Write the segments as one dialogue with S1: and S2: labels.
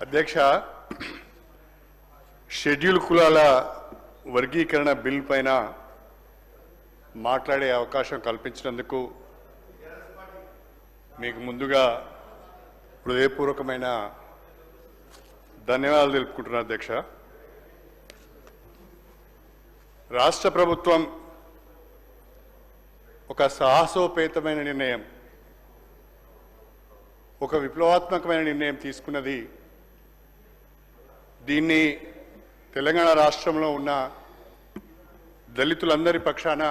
S1: అధ్యక్ష, షెడ్యూల్ కులాల వర్గీకరణ బిల్ పైన మాట్లాడే అవకాశం కల్పించినందుకు మీకు ముందుగా హృదయపూర్వకమైన ధన్యవాదాలు తెలుపుకుంటున్నాను అధ్యక్ష. రాష్ట్ర ప్రభుత్వం ఒక సాహసోపేతమైన నిర్ణయం, ఒక విప్లవాత్మకమైన నిర్ణయం తీసుకున్నది. దీన్ని తెలంగాణ రాష్ట్రంలో ఉన్న దళితులందరి పక్షాన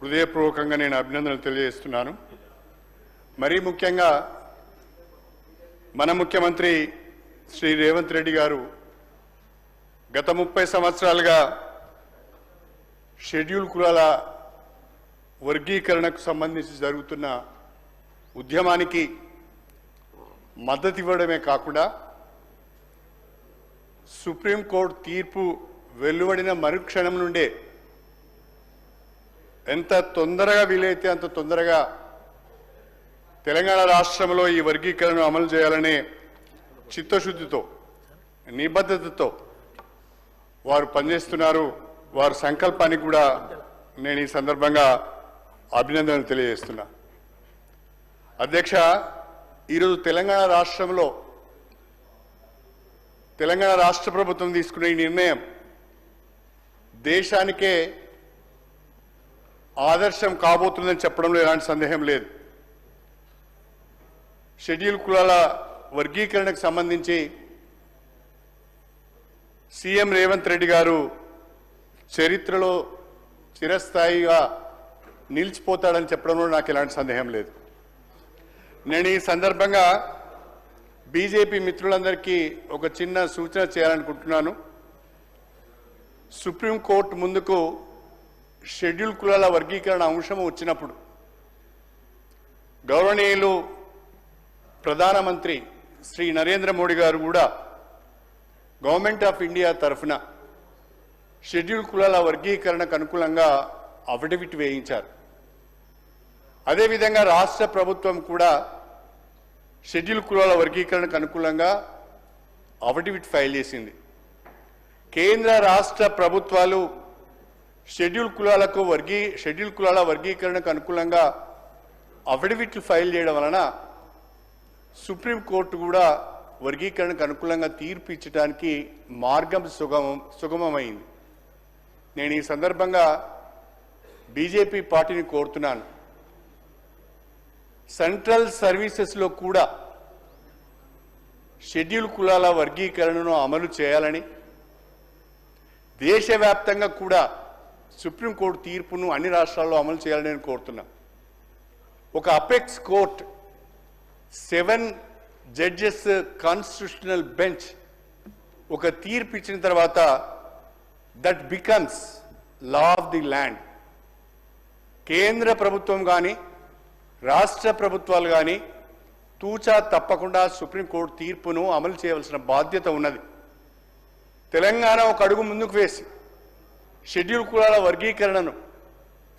S1: హృదయపూర్వకంగా నేను అభినందనలు తెలియజేస్తున్నాను. మరీ ముఖ్యంగా మన ముఖ్యమంత్రి శ్రీ రేవంత్ రెడ్డి గారు గత 30 సంవత్సరాలుగా షెడ్యూల్ కులాల వర్గీకరణకు సంబంధించి జరుగుతున్న ఉద్యమానికి మద్దతు ఇవ్వడమే కాకుండా సుప్రీంకోర్టు తీర్పు వెలువడిన మరుక్షణం నుండే ఎంత తొందరగా వీలైతే అంత తొందరగా తెలంగాణ రాష్ట్రంలో ఈ వర్గీకరణను అమలు చేయాలనే చిత్తశుద్ధితో, నిబద్ధతతో వారు పనిచేస్తున్నారు. వారి సంకల్పానికి కూడా నేను ఈ సందర్భంగా అభినందనలు తెలియజేస్తున్నా. అధ్యక్ష, ఈరోజు తెలంగాణ రాష్ట్రంలో తెలంగాణ రాష్ట్ర ప్రభుత్వం తీసుకున్న ఈ నిర్ణయం దేశానికే ఆదర్శం కాబోతుందని చెప్పడంలో ఎలాంటి సందేహం లేదు. షెడ్యూల్ కులాల వర్గీకరణకు సంబంధించి సీఎం రేవంత్ రెడ్డి గారు చరిత్రలో చిరస్థాయిగా నిలిచిపోతాడని చెప్పడంలో నాకు ఎలాంటి సందేహం లేదు. నేను ఈ సందర్భంగా బీజేపీ మిత్రులందరికీ ఒక చిన్న సూచన చేయాలనుకుంటున్నాను. సుప్రీంకోర్టు ముందుకు షెడ్యూల్ కులాల వర్గీకరణ అంశం వచ్చినప్పుడు గౌరవనీయులు ప్రధానమంత్రి శ్రీ నరేంద్ర మోడీ గారు కూడా గవర్నమెంట్ ఆఫ్ ఇండియా తరఫున షెడ్యూల్ కులాల వర్గీకరణకు అనుకూలంగా అఫిడవిట్ వేయించారు. అదేవిధంగా రాష్ట్ర ప్రభుత్వం కూడా షెడ్యూల్ కులాల వర్గీకరణకు అనుకూలంగా అఫిడవిట్ ఫైల్ చేసింది. కేంద్ర రాష్ట్ర ప్రభుత్వాలు షెడ్యూల్ కులాల వర్గీకరణకు అనుకూలంగా అఫిడవిట్లు ఫైల్ చేయడం వలన సుప్రీంకోర్టు కూడా వర్గీకరణకు అనుకూలంగా తీర్పు ఇచ్చడానికి మార్గం సుగమమైంది. నేను ఈ సందర్భంగా బీజేపీ పార్టీని కోరుతున్నాను, సెంట్రల్ సర్వీసెస్లో కూడా షెడ్యూల్ కులాల వర్గీకరణను అమలు చేయాలని, దేశవ్యాప్తంగా కూడా సుప్రీంకోర్టు తీర్పును అన్ని రాష్ట్రాల్లో అమలు చేయాలని నేను కోరుతున్నా. ఒక apex court 7 judges constitutional bench ఒక తీర్పు ఇచ్చిన తర్వాత that becomes law of the land. కేంద్ర ప్రభుత్వం కానీ రాష్ట్ర ప్రభుత్వాలు కానీ తూచా తప్పకుండా సుప్రీంకోర్టు తీర్పును అమలు చేయవలసిన బాధ్యత ఉన్నది. తెలంగాణ ఒక అడుగు ముందుకు వేసి షెడ్యూల్ కులాల వర్గీకరణను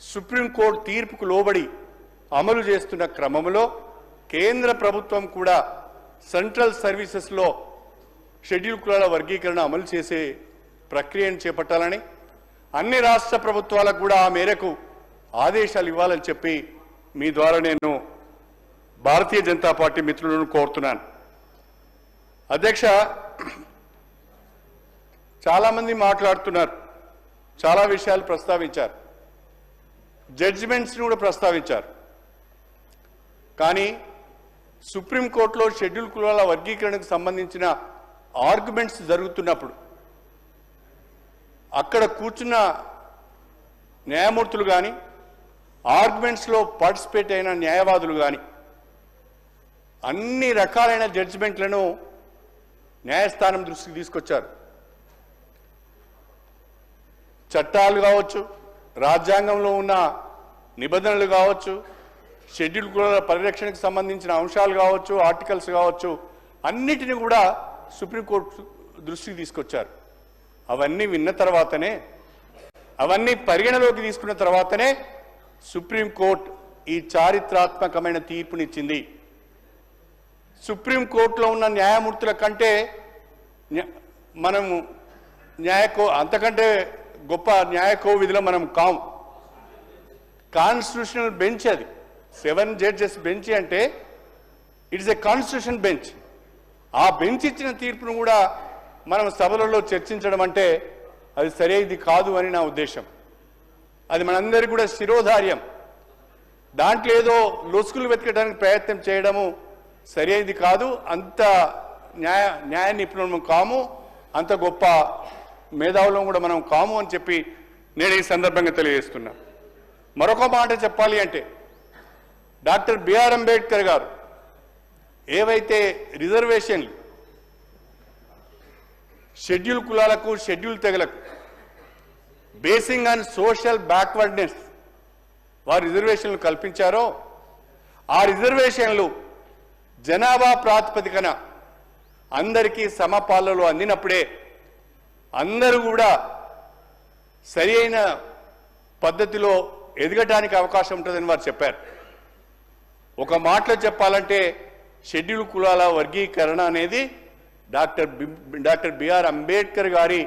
S1: సుప్రీంకోర్టు తీర్పుకు లోబడి అమలు చేస్తున్న క్రమంలో కేంద్ర ప్రభుత్వం కూడా సెంట్రల్ సర్వీసెస్లో షెడ్యూల్ కులాల వర్గీకరణ అమలు చేసే ప్రక్రియను చేపట్టాలని, అన్ని రాష్ట్ర ప్రభుత్వాలకు కూడా ఆ మేరకు ఆదేశాలు ఇవ్వాలని చెప్పి మీ ద్వారా నేను భారతీయ జనతా పార్టీ మిత్రులను కోరుతున్నాను. అధ్యక్ష, చాలామంది మాట్లాడుతున్నారు, చాలా విషయాలు ప్రస్తావించారు, జడ్జిమెంట్స్ని కూడా ప్రస్తావించారు. కానీ సుప్రీంకోర్టులో షెడ్యూల్ కులాల వర్గీకరణకు సంబంధించిన ఆర్గ్యుమెంట్స్ జరుగుతున్నప్పుడు అక్కడ కూర్చున్న న్యాయమూర్తులు కానీ ఆర్గ్యుమెంట్స్లో పార్టిసిపేట్ అయిన న్యాయవాదులు కానీ అన్ని రకాలైన జడ్జిమెంట్లను న్యాయస్థానం దృష్టికి తీసుకొచ్చారు. చట్టాలు కావచ్చు, రాజ్యాంగంలో ఉన్న నిబంధనలు కావచ్చు, షెడ్యూల్ కులాల పరిరక్షణకు సంబంధించిన అంశాలు కావచ్చు, ఆర్టికల్స్ కావచ్చు, అన్నిటిని కూడా సుప్రీంకోర్టు దృష్టికి తీసుకొచ్చారు. అవన్నీ విన్న తర్వాతనే, అవన్నీ పరిగణలోకి తీసుకున్న తర్వాతనే సుప్రీంకోర్టు ఈ చారిత్రాత్మకమైన తీర్పునిచ్చింది. సుప్రీంకోర్టులో ఉన్న న్యాయమూర్తుల కంటే మనము అంతకంటే గొప్ప న్యాయకోవిధిలో మనం కాము. కాన్స్టిట్యూషనల్ బెంచ్ అది. 7 జడ్జెస్ బెంచ్ అంటే ఇట్స్ ఏ కాన్స్టిట్యూషన్ బెంచ్. ఆ బెంచ్ ఇచ్చిన తీర్పును కూడా మనం సభలలో చర్చించడం అంటే అది సరైనది కాదు అని నా ఉద్దేశం. అది మనందరికీ కూడా శిరోధార్యం. దాంట్లో ఏదో లొసుకులు వెతకడానికి ప్రయత్నం చేయడము సరైనది కాదు. అంత న్యాయ నిపుణులము కాము, అంత గొప్ప మేధావులం కూడా మనం కాము అని చెప్పి నేను ఈ సందర్భంగా తెలియజేస్తున్నా. మరొక మాట చెప్పాలి అంటే డాక్టర్ బిఆర్ అంబేద్కర్ గారు ఏవైతే రిజర్వేషన్లు షెడ్యూల్ కులాలకు షెడ్యూల్ తెగలకు బేసింగ్ ఆన్ సోషల్ బ్యాక్వర్డ్నెస్ వారు రిజర్వేషన్లు కల్పించారో ఆ రిజర్వేషన్లు జనాభా ప్రాతిపదికన అందరికీ సమపాలలో అందినప్పుడే అందరూ కూడా సరి అయిన పద్ధతిలో ఎదగడానికి అవకాశం ఉంటుందని వారు చెప్పారు. ఒక మాటలో చెప్పాలంటే షెడ్యూల్ కులాల వర్గీకరణ అనేది డాక్టర్ బిఆర్ అంబేద్కర్ గారి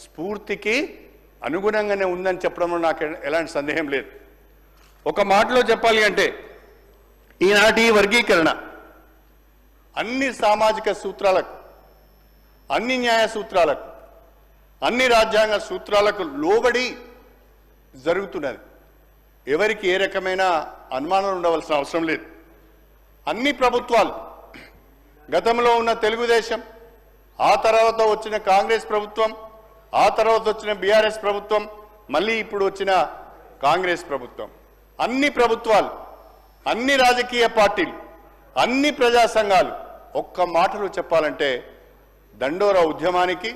S1: స్ఫూర్తికి అనుగుణంగానే ఉందని చెప్పడంలో నాకు ఎలాంటి సందేహం లేదు. ఒక మాటలో చెప్పాలి అంటే ఈనాటి వర్గీకరణ అన్ని సామాజిక సూత్రాలకు, అన్ని న్యాయ సూత్రాలకు, అన్ని రాజ్యాంగ సూత్రాలకు లోబడి జరుగుతున్నది. ఎవరికి ఏ రకమైన అనుమానాలు ఉండవలసిన అవసరం లేదు. అన్ని ప్రభుత్వాలు, గతంలో ఉన్న తెలుగుదేశం, ఆ తర్వాత వచ్చిన కాంగ్రెస్ ప్రభుత్వం, ఆ తర్వాత వచ్చిన బీఆర్ఎస్ ప్రభుత్వం, మళ్ళీ ఇప్పుడు వచ్చిన కాంగ్రెస్ ప్రభుత్వం, అన్ని ప్రభుత్వాలు, అన్ని రాజకీయ పార్టీలు, అన్ని ప్రజా సంఘాలు ఒక్క మాటలో చెప్పాలంటే దండోరా ఉద్యమానికి,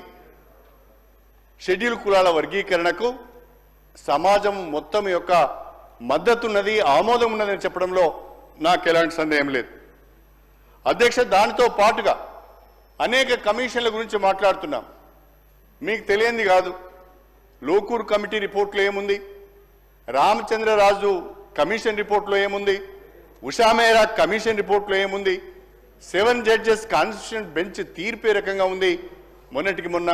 S1: షెడ్యూల్ కులాల వర్గీకరణకు సమాజం మొత్తం యొక్క మద్దతున్నది, ఆమోదం ఉన్నదని చెప్పడంలో నాకు ఎలాంటి సందేహం లేదు. అధ్యక్ష, దానితో పాటుగా అనేక కమిషన్ల గురించి మాట్లాడుతున్నాం. మీకు తెలియంది కాదు, లోకూర్ కమిటీ రిపోర్ట్లో ఏముంది, రామచంద్రరాజు కమిషన్ రిపోర్ట్లో ఏముంది, ఉషా మెహ్రా కమిషన్ రిపోర్ట్లో ఏముంది, 7 జడ్జెస్ కాన్స్టిట్యూషన్ బెంచ్ తీర్పు రకంగా ఉంది. మొన్నటికి మొన్న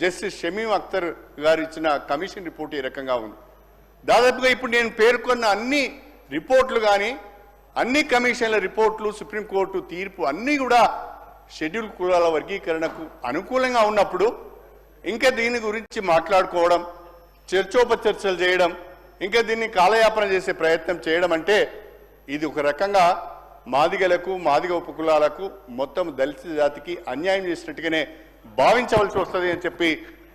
S1: జస్టిస్ షమీం అఖ్తర్ గారు ఇచ్చిన కమిషన్ రిపోర్ట్ ఈ రకంగా ఉంది. దాదాపుగా ఇప్పుడు నేను పేర్కొన్న అన్ని రిపోర్ట్లు కానీ, అన్ని కమిషన్ల రిపోర్ట్లు, సుప్రీంకోర్టు తీర్పు అన్నీ కూడా షెడ్యూల్ కులాల వర్గీకరణకు అనుకూలంగా ఉన్నప్పుడు ఇంకా దీని గురించి మాట్లాడుకోవడం, చర్చోపచర్చలు చేయడం, ఇంకా దీన్ని కాలయాపన చేసే ప్రయత్నం చేయడం అంటే ఇది ఒక రకంగా మాదిగలకు, మాదిగ ఉపకులాలకు, మొత్తం దళిత జాతికి అన్యాయం చేసినట్టుగానే భావించవలసి వస్తుంది అని చెప్పి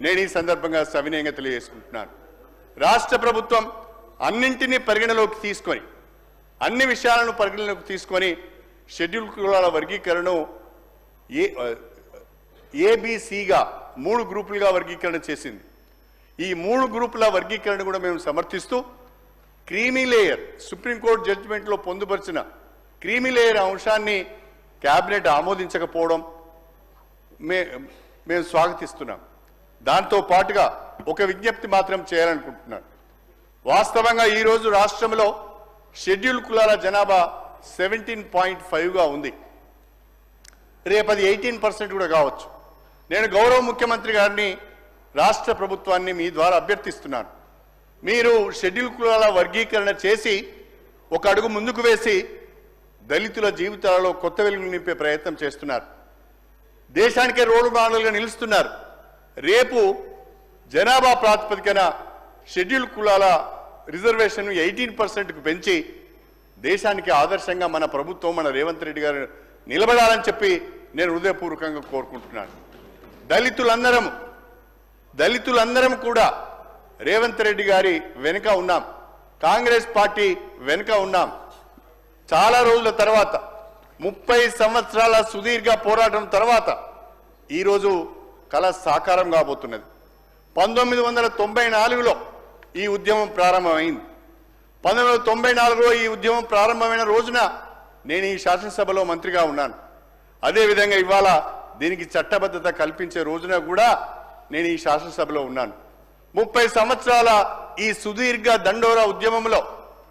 S1: నేను ఈ సందర్భంగా సవినయంగా తెలియజేసుకుంటున్నాను. రాష్ట్ర ప్రభుత్వం అన్నింటినీ పరిగణలోకి తీసుకొని, అన్ని విషయాలను పరిగణలోకి తీసుకొని షెడ్యూల్ కులాల వర్గీకరణను ఏబిసిగా 3 గ్రూపులుగా వర్గీకరణ చేసింది. ఈ 3 గ్రూపుల వర్గీకరణ కూడా మేము సమర్థిస్తూ క్రీమీ లేయర్, సుప్రీంకోర్టు జడ్జిమెంట్లో పొందుపరిచిన క్రీమీ లేయర్ అంశాన్ని కేబినెట్ ఆమోదించకపోవడం మేము స్వాగతిస్తున్నాం. దాంతో పాటుగా ఒక విజ్ఞప్తి మాత్రం చేయాలనుకుంటున్నాను. వాస్తవంగా ఈరోజు రాష్ట్రంలో షెడ్యూల్ కులాల జనాభా 17.5గా ఉంది. రేపు అది 18% కూడా కావచ్చు. నేను గౌరవ ముఖ్యమంత్రి గారిని, రాష్ట్ర ప్రభుత్వాన్ని మీ ద్వారా అభ్యర్థిస్తున్నాను. మీరు షెడ్యూల్ కులాల వర్గీకరణ చేసి ఒక అడుగు ముందుకు వేసి దళితుల జీవితాలలో కొత్త వెలుగులు నింపే ప్రయత్నం చేస్తున్నారు. దేశానికే రోడ్డు మోడల్గా నిలుస్తున్నారు. రేపు జనాభా ప్రాతిపదికన షెడ్యూల్ కులాల రిజర్వేషన్ 18%కు పెంచి దేశానికి ఆదర్శంగా మన ప్రభుత్వం, మన రేవంత్ రెడ్డి గారు నిలబడాలని చెప్పి నేను హృదయపూర్వకంగా కోరుకుంటున్నాను. దళితులందరం కూడా రేవంత్ రెడ్డి గారి వెనుక ఉన్నాం, కాంగ్రెస్ పార్టీ వెనుక ఉన్నాం. చాలా రోజుల తర్వాత, 30 సంవత్సరాల సుదీర్ఘ పోరాటం తర్వాత ఈరోజు కళ సాకారం కాబోతున్నది. 1994లో ఈ ఉద్యమం ప్రారంభమైంది. 1994లో ఈ ఉద్యమం ప్రారంభమైన రోజున నేను ఈ శాసనసభలో మంత్రిగా ఉన్నాను. అదేవిధంగా ఇవాళ దీనికి చట్టబద్ధత కల్పించే రోజున కూడా నేను ఈ శాసనసభలో ఉన్నాను. 30 సంవత్సరాల ఈ సుదీర్ఘ దండోరా ఉద్యమంలో,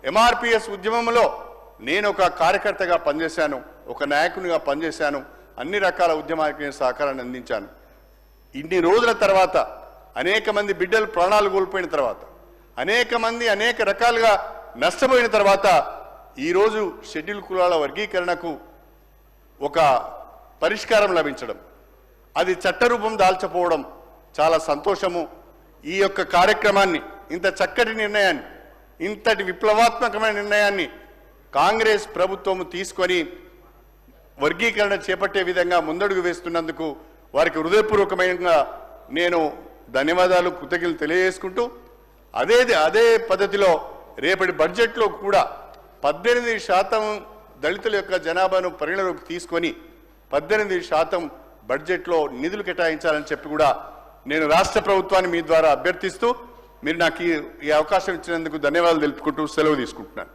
S1: ఎంఆర్పిఎస్ ఉద్యమంలో నేను ఒక కార్యకర్తగా పనిచేశాను, ఒక నాయకునిగా పనిచేశాను, అన్ని రకాల ఉద్యమానికి నేను సహకారాన్ని అందించాను. ఇన్ని రోజుల తర్వాత అనేక మంది బిడ్డలు ప్రాణాలు కోల్పోయిన తర్వాత, అనేక మంది అనేక రకాలుగా నష్టపోయిన తర్వాత ఈరోజు షెడ్యూల్ కులాల వర్గీకరణకు ఒక పరిష్కారం లభించడం, అది చట్టరూపం దాల్చపోవడం చాలా సంతోషము. ఈ యొక్క కార్యక్రమాన్ని, ఇంత చక్కటి నిర్ణయాన్ని, ఇంతటి విప్లవాత్మకమైన నిర్ణయాన్ని కాంగ్రెస్ ప్రభుత్వం తీసుకొని వర్గీకరణ చేపట్టే విధంగా ముందడుగు వేస్తున్నందుకు వారికి హృదయపూర్వకమైన నేను ధన్యవాదాలు, కృతజ్ఞతలు తెలియజేసుకుంటూ అదే పద్ధతిలో రేపటి బడ్జెట్లో కూడా 18% దళితుల యొక్క జనాభాను పరిగణలోకి తీసుకొని 18% బడ్జెట్లో నిధులు కేటాయించాలని చెప్పి కూడా నేను రాష్ట్ర ప్రభుత్వాన్ని మీ ద్వారా అభ్యర్థిస్తూ, మీరు నాకు ఈ అవకాశం ఇచ్చినందుకు ధన్యవాదాలు తెలుపుకుంటూ సెలవు తీసుకుంటున్నాను.